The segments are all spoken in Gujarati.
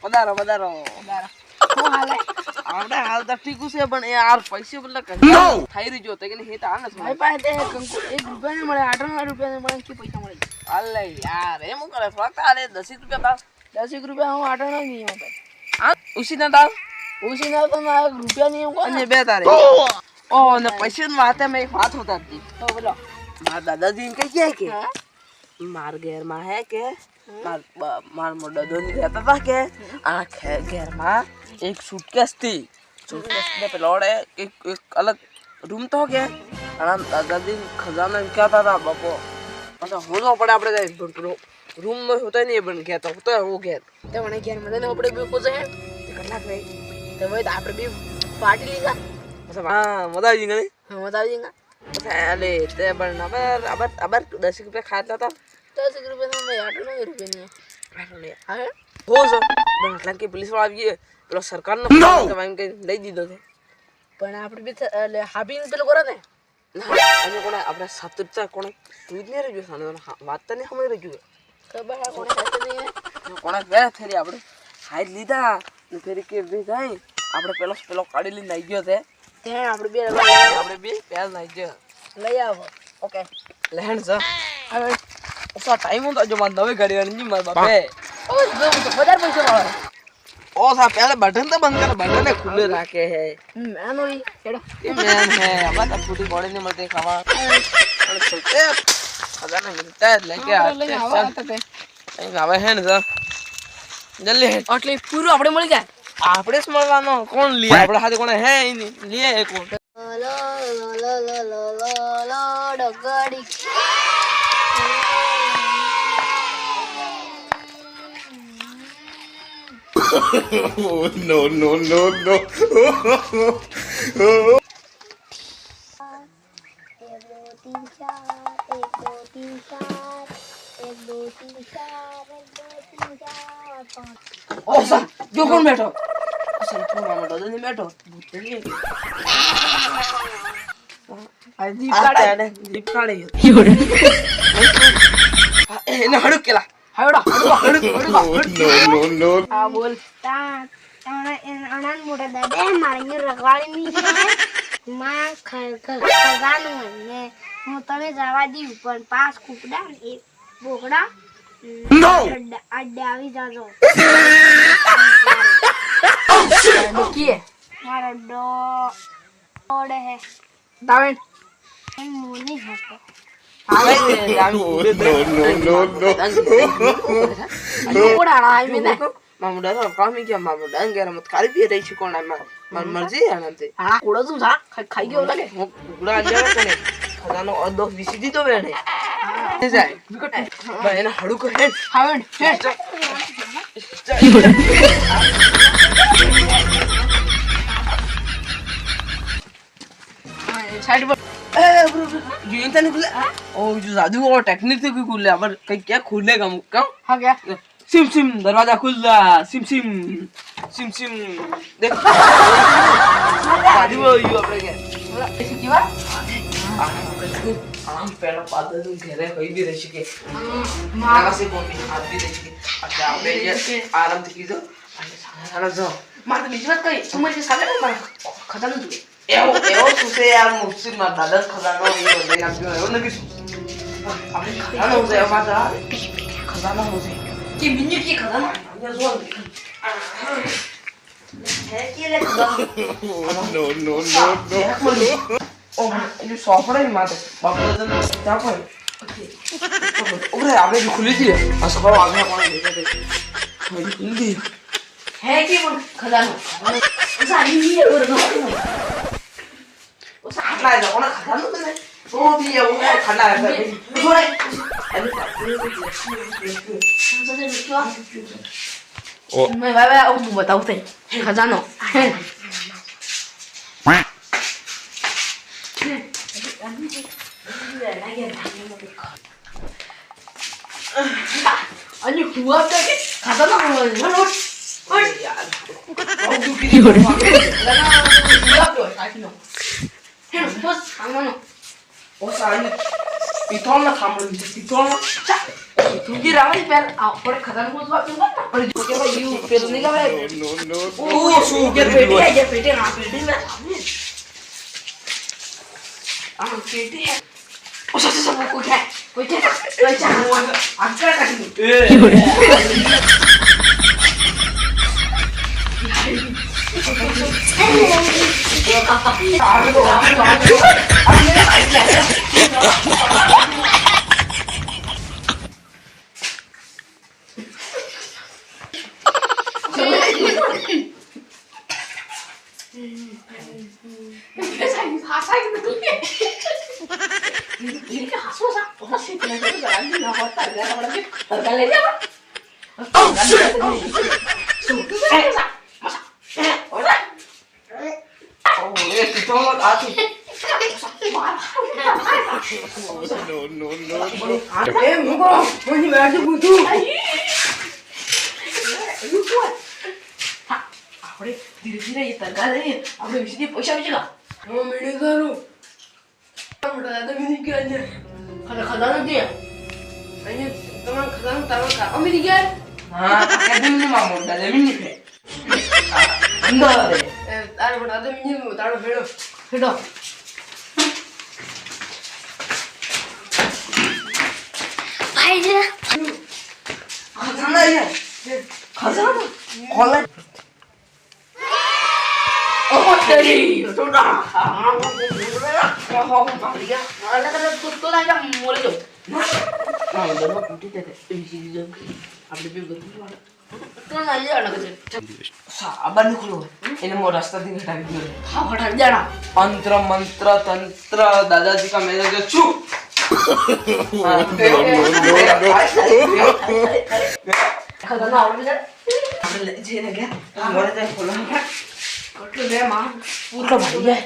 પધારો આપણે હાલ તો ઠીક છે પણ યાર પૈસે બદલે થઈ રહી જો તે કે હે તો આને ભાઈ પાસે 1 રૂપિયા ને મળે 8 રૂપિયા મળે કે પૈસા મળે હાલે યાર એમ કરે ફક્ત આલે 10 રૂપિયા 10 રૂપિયા હું 8 નહીં ભાઈ આ ઉસી ના દાવ તો ના રૂપિયા નહીં હું અને બે તારે ઓ ને પૈસે ની વાતે મે એક વાત હોતા હતી તો બોલો માર દાદાજી કઈ કે માર ઘેર માં હે કે માર દાદો ની રહેતા હતા કે આ ઘેર માં એક सूटकेस थी सूटकेस में पेलोड़े एक अलग रूम तो हो गया आराम दादाजी खजाना क्या था बापो मतलब होना पड़े આપણે रूम में होता ही नहीं बन गया तो होता है वो गया તે મને ઘેર માં ને આપણે બે કોસે હે કલાક રે તો ભાઈ આપણે બે પાર્ટી લીધા मतलब हां मजा आई गई હા મજા આવી ગઈ अरे ते पण अबर 10 रुपया खाता था 10 રૂપિયા નો 8 રૂપિયા નહીં હા हो सर बंटला की पुलिस वाला આવી પેલો સરકારનો કમાઈને કે લઈ દીધો છે પણ આપણે બી એટલે હાબીન પેલો કરે ને અને કોણે આપણે સાતુરતા કોણે તું જ ને રજો સાને વાત તો નહીં સમય રજો ખબર આ કોણે સાથે નહીં કોણે બે ફેરી આપણે હાઈ લીધા ને ફેરી કે બે જાય આપણે પેલો કાઢી લઈને આવી ગયો છે ત્યાં આપણે બે પહેલ નાઈ ગયો લઈ આવો ઓકે લેણ છે હવે ઓસા ટાઈમ હતો જો માર નવી ગાડી આની માર બાપે ઓ જો તો વધારે પૈસા વાળો ओ सा पहले बटन तो बंद कर बटन खुले रखे है मैन होई केड़ा ये मैन है अब तो फूटी बॉडी नहीं मिलती खावा और चलते खजाना मिलता है लेके आते हैं नहीं आवे है ना जल्दी है એટલે પૂરું આપણે મળી જાય આપણે જ મળવાનો કોણ લે આપણે હાથે કોણ હે નહીં લે કોણ લો ડગડી Oh, no. एक दो तीन चार 5 ओ सा जो कौन बैठो सा तो मामा दादा नहीं बैठो भूतनी આ દીપ કાઢે એને હડુક કેલા હાવડા No. આ બોલ અણાન મોટા દાદા મારી રખવાડી ની માં ખગાનું ને હું તમે જવા દીવ પણ 5 કુકડા એક બોકડા અડ્ડે આવી જાજો કી મારો ડોડે હે દાવેન મોની હતો આવે No. કોડા આઈ મે મામુ દાદા કામી કે મામુ ડાંગેર મત કારી પી રહી છે કોણ માર મરજી આનંતે હા કોડો તું જા ખાઈ ગયો લાગે હું ગુડા અંજાર કોને ખજાનો અડધો વિસી દીધો બેને જાય ભાઈ એને હડુક હે હાવડ હે साइड पर ये इंसान खुले ओ जो जादू और टेक्निक से कोई खुले पर कहीं क्या खुलेगा मुक्का हाँ क्या सिम दरवाजा खुल रहा सिम देख जादू वो यो अपने क्या ऐसी जीवा आराम पेड़ पादल तुम घेरे कोई भी रह सके मारा से कौन भी हाथ भी रह सके अच्छा आप ये आराम से कीजिए सारा जाओ मार तो बीच में कहीं समझ के साले में मार खत्म तू एवो सुसे यार मुझसे मार दादा खजाना ये ले आबियो एवो नकी अपने खजाना हो जाए बात खजाना हो जाए कि मिन्यू की खजाना ये जोन है कि ले खजाना No. ओ ये सॉफ्ट है माते बाप दादा क्या पर ओरे आपने जो खुली थी असो बाबा आगे कौन ले गए मेरी खुल गई है कि वो खजाना सारी ये और वो साला है कौन खजाना तो नहीं तो भी ये वो खाना है थोड़ा मैं बाबा अब बताओ ते खजाना 아니 후압 때문에 가다가 यार बहुत दुखी हो रहा है हुआ तो आखिर बस हम ओ सारी પિત્તોળના થાંભલો છે, પિત્તોળનો. તું રાવણ પેર આપણે ખજાનો ગોતવા કેમ ના આપણે જો કે ભાઈ યુ પેલું નહીં કહેવાય No, no, ઓ શું કે પેટી હે જે પેટી ના પેટી ના આ પેટી હે ઓ સસ સસ કોઈ છે કોઈ છે આગળ કાઢી no, no, no. આપણે ધીરે ધીરે એ તરગા લઈએ આપણે વિશે પૈસા વિશે હું મેળે કરું. મોટા દાદા મિલી ગયા છે. ખજાનો દે અહીંયા તમારા ખજાનો તારો કાકા અમી ગયા હા કાકા માં મોટા દાદા મિલી છે. અંદર રે. તારે મોટા દાદા મિલી તારો ભેડો હેડો ભાઈ છે ખજાના અહીંયા. ખજાના ખોલે. ઓ તેરી સોડા ઓહો ભાઈ ગયા. અરે તો ના જા મોરે જો હા દરવા કુટી દે. એ સીધી જો. આપણે બે બધું તો ના લે અલગ છે સાબન ખોલો. એને મો રસ્તાથી ઘટાડી દીધો. હા હટાડી જાણા મંત્ર મંત્ર તંત્ર દાદાજી કા મેરે જો છું. ખજાનો આવડે છે આપણે જઈને ગયા મોરે જાય ખોલો. એટલે બે માં પૂરો ભાઈ જાય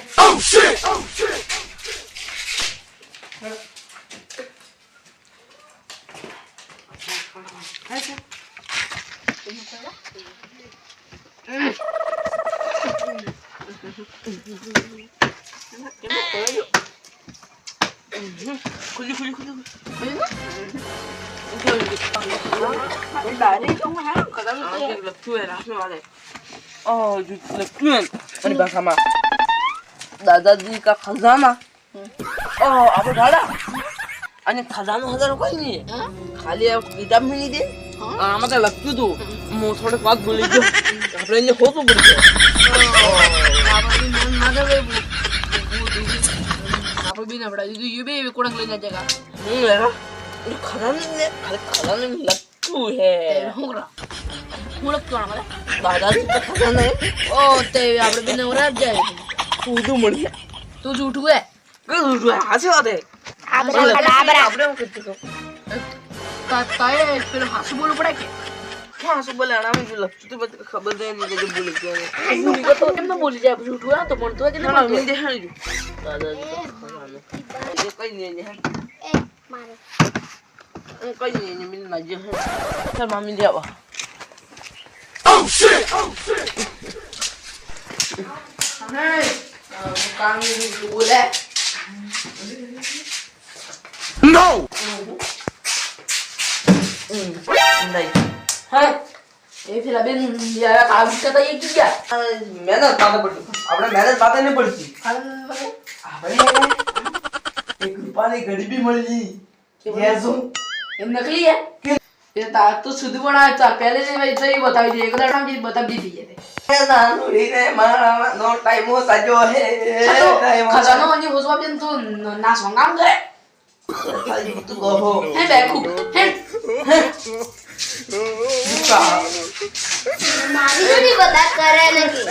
ખુલી ખુલી ખુલી. दादाजी का खजाना આપણે ઢાળા અને ખજાનો હજારો કોઈ નહીં ખાલી કિતાબ મિલી દે આમાં તો લખ્યું હતું હું થોડીક વાત ભૂલી ગયો આપણે એને ખોટું પડી આપણે બી ના પડાય દીધું યુ બે કોણક લઈને જગા ગયો ખજાને ખાલી ખજાને લખ્યું હે હું કોણ મને દાદાજી का खजाना है ઓ તે આપણે બી નવરા જ જાય ઊંધું મળી તું જૂઠું હે કઈ ઊંધું હાચી વાત હે આપણે હું કીધું તાએ પેલો હાસુ બોલવું પડે કે ક્યાં શું બોલે આના જો લખ્યું તો બધું ખબર જ નહીં કે ભૂલી ગયો ભૂલી ગયો તો કેમ ના બોલી જાય જૂઠું હે તો મળતું હોય કે ના ના મિલ દે હાલ દાદાજી का खजाना ये कहीं नहीं है એ મારે कहीं नहीं मिलना जो है चल मामी ले आओ કામ બોલે No! नहीं હા એ પેલા બેન યાર કામ કરતા એક ગયા मेहनत बातें पड़ती આપણે મહેનત બાતે નહીં પડતી આપણે એક રૂપાની ઘડી બી મળી યે એમ નકલી હે એ તા તો શુદ્ધ બનાવે તા પહેલે જે ભાઈ જઈ બતાવી દે એક દાડા માં બતાવી દીધી છે નાનું રે મારા નો ટાઈમો સાજો હે ખજાનો મને હોજવા બેન તો ના સોંગામ કરે ખાલી તું ગો હે બેકુ હે મારી બધી બધા કરે નથી